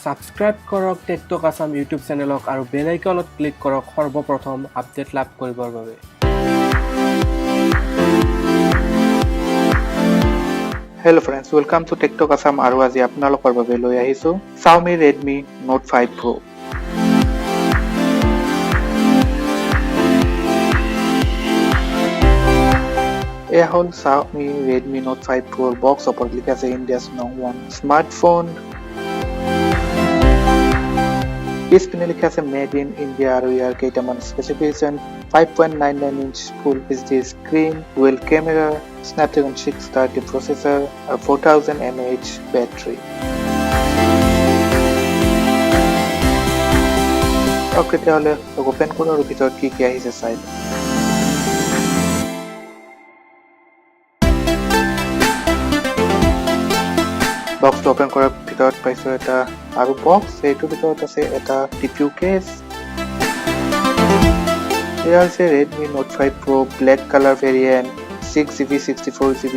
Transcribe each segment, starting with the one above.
Subscribe কৰক tech talk Assam YouTube চেনেলক আৰু বেল আইকনত ক্লিক কৰক সৰ্বপ্ৰথম আপডেট লাভ কৰিবৰ বাবে। Hello friends, welcome to TikTok Assam আৰু আজি আপোনালোকৰ বাবে লৈ আহিছো Xiaomi Redmi Note 5 Pro। এয়া হ'ল Xiaomi Redmi Note 5 Pro box ওপৰত লিখা আছে India's #1 স্মাৰ্টফোন। পিছপিনে লিখা আছে মেড ইন ইণ্ডিয়া আৰু ইয়াৰ কেইটামান specification 5.99 inch full HD screen, dual camera, Snapdragon 630 processor, a 4000 mAh battery. Okay, তেতিয়াহ'লে ওপেন কৰোঁ আৰু ভিতৰত কি কি আহিছে চাই লওঁ। বক্সটো ওপেন কৰাৰ ভিতৰত পাইছোঁ এটা আৰু বক্স, এইটোৰ ভিতৰত আছে এটা টিপিউ কেছ। এয়া হৈছে Redmi Note 5 Pro black colour variant 6GB 64GB।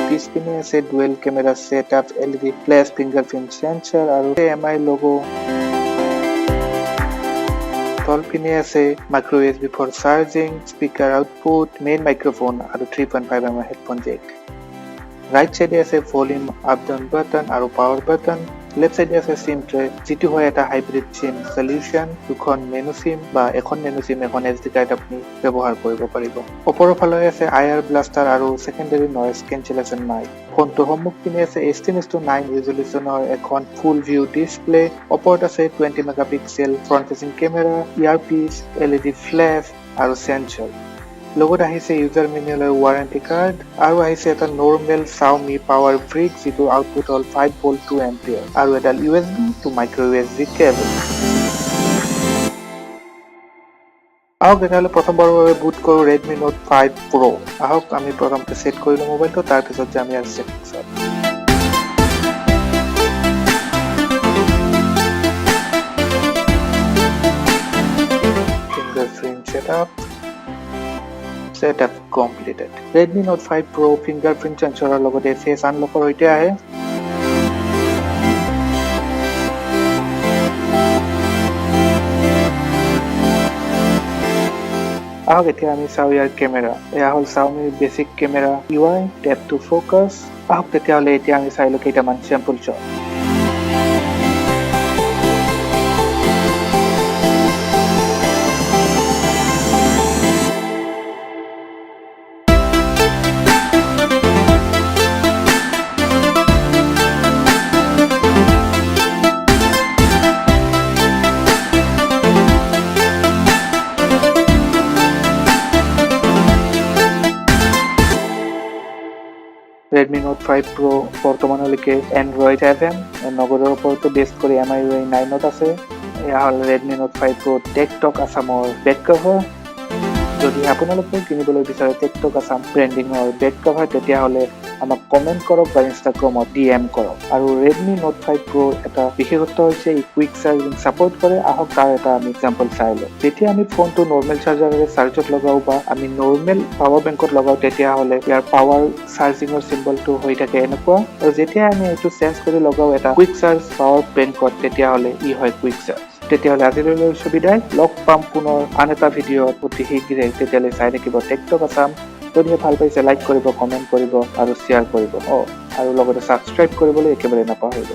পিছপিনে আছে dual camera setup, LED flash, fingerprint sensor আৰু MI লোগো। তলপিনে আছে micro USB for charging, speaker output, main microphone আৰু 3.5mm হেডফোন জেক। ৰাইট সাইডে আছে ভলিউম আপ ডাউন বাটন আৰু power button. Left সাইডে আছে সিম ট্ৰে, যেটো হয় এটা হাইব্ৰিড সিম সলিউশন। দুখন মেনু সিম বা এখন মেনু সিম এখন SD কাৰ্ড আপুনি ব্যৱহাৰ কৰিব পাৰিব। ওপৰৰ ফালে আছে IR ব্লাষ্টাৰ আৰু সেকেন্ডাৰী নয়েজ কেঞ্চেলেশ্যন নাই। ফোনটো সন্মুখ পিনে আছে 18:9 ৰেজলিউশনৰ এখন ফুল ভিউ ডিসপ্লে। ওপৰত আছে 20 মেগাপিক্সেল ফ্ৰণ্ট ফেচিং কেমেৰা, ইয়াৰপিছ, LED ফ্ল্যাশ আৰু সেন্সৰ। লগত আহিছে ইউজাৰ মেনুৱেলৰ ৱাৰেণ্টি কাৰ্ড আৰু আহিছে এটা নৰ্মেল Xiaomi পাৱাৰ ব্ৰিক, যিটো আউটপুট হ'ল 5V 2A আৰু এটা USB two micro USB cable. আহক তেতিয়াহ'লে প্ৰথমবাৰৰ বাবে বুট কৰোঁ Redmi Note 5 Pro। আহক আমি প্ৰথমতে সেট কৰি লওঁ মোবাইলটো, তাৰপিছত যাম ইয়াৰ সেটিংছত। Fingerprint setup completed. Redmi Note 5 Pro fingerprint sensor লগতে face unlocker হৈতে আহে। আহক এতিয়া আমি চাওঁ ইয়াৰ কেমেৰা। এয়া হ'ল Xiaomi basic camera UI, tap to focus। আহক তেতিয়াহ'লে এতিয়া আমি চাই লওঁ কেইটামান sample shot. Redmi Note 5 Pro বৰ্তমানলৈকে Android 7 নগৰৰ ওপৰতো বেছ কৰি MIUI 9 আছে। এয়া হ'ল Redmi Note 5 Pro টেকটক আসামৰ বেক কভাৰ। যদি আপোনালোকে কিনিবলৈ বিচাৰে টেকটক আসাম ব্ৰেণ্ডিঙৰ বেক কভাৰ, তেতিয়াহ'লে আমাক কমেণ্ট কৰক বা ইনষ্টাগ্ৰামত DM কৰক। আৰু Redmi Note 5 Pro এটা বিশেষত্ব হৈছে ই কুইক চাৰ্জিং ছাপোৰ্ট কৰে। আহক তাৰ এটা আমি এক্সাম্পল চাই লওঁ। যেতিয়া আমি ফোনটো নৰ্মেল চাৰ্জাৰেৰে চাৰ্জত লগাওঁ বা আমি নৰ্মেল পাৱাৰ বেংকত লগাওঁ, তেতিয়াহ'লে ইয়াৰ পাৱাৰ চাৰ্জিঙৰ চিম্বলটো হৈ থাকে এনেকুৱা, আৰু যেতিয়া আমি এইটো চেঞ্জ কৰি লগাওঁ এটা কুইক চাৰ্জ পাৱাৰ বেংকত, তেতিয়াহ'লে ই হয় কুইক চাৰ্জ। তেতিয়াহ'লে আজিলৈ সুবিধাই লগ পাম পুনৰ আন এটা ভিডিঅ'ত অতি শীঘ্ৰে। তেতিয়ালৈ চাই থাকিব টেকটক আসাম। যদি ভাল পাইছে লাইক কৰিব, কমেণ্ট কৰিব আৰু শ্বেয়াৰ কৰিব। আৰু লগতে ছাবস্ক্ৰাইব কৰিবলৈ একেবাৰে নাপাহৰিব।